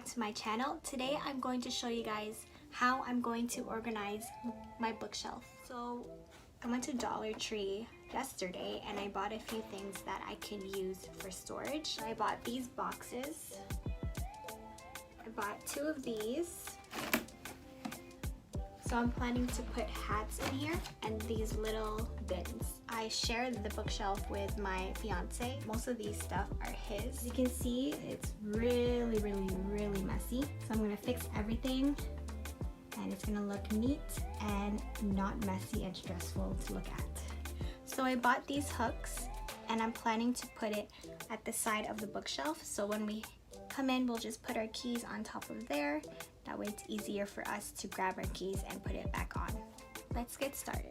back to my channel. Today I'm going to show you guys how I'm going to organize my bookshelf. So I went to Dollar Tree yesterday and I bought a few things that I can use for storage. I bought these boxes. I bought 2 of these. So I'm planning to put hats in here and these little bins. I shared the bookshelf with my fiance. Most of these stuff are his. As you can see, it's really messy. So I'm gonna fix everything and it's gonna look neat and not messy and stressful to look at. So I bought these hooks and I'm planning to put it at the side of the bookshelf. So when we come in, we'll just put our keys on top of there. That way it's easier for us to grab our keys and put it back on. Let's get started.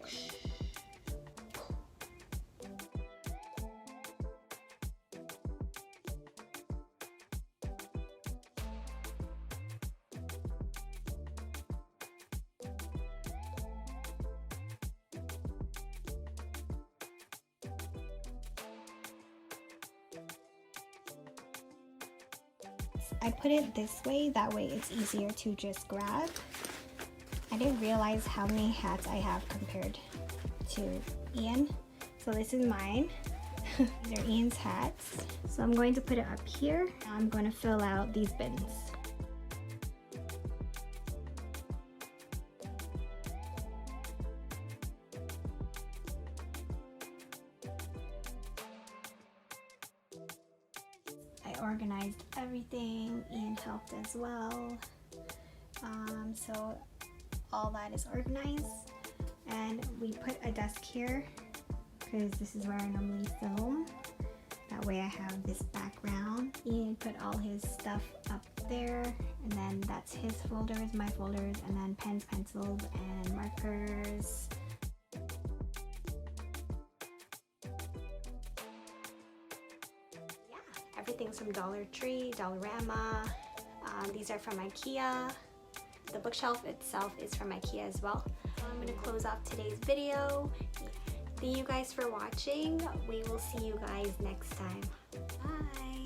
I put it this way, that way it's easier to just grab. I didn't realize how many hats I have compared to Ian. So this is mine. These are Ian's hats. So I'm going to put it up here. I'm going to fill out these bins. I organized everything. Ian helped as well. So all that is organized, and we put a desk here because this is where I normally film. That way I have this background. Ian put all his stuff up there, and then that's his folders, my folders, and then pens, pencils, and markers. Everything's from Dollar Tree, Dollarama. These are from IKEA. The bookshelf itself is from IKEA as well. I'm going to close off today's video. Thank you guys for watching. We will see you guys next time. Bye!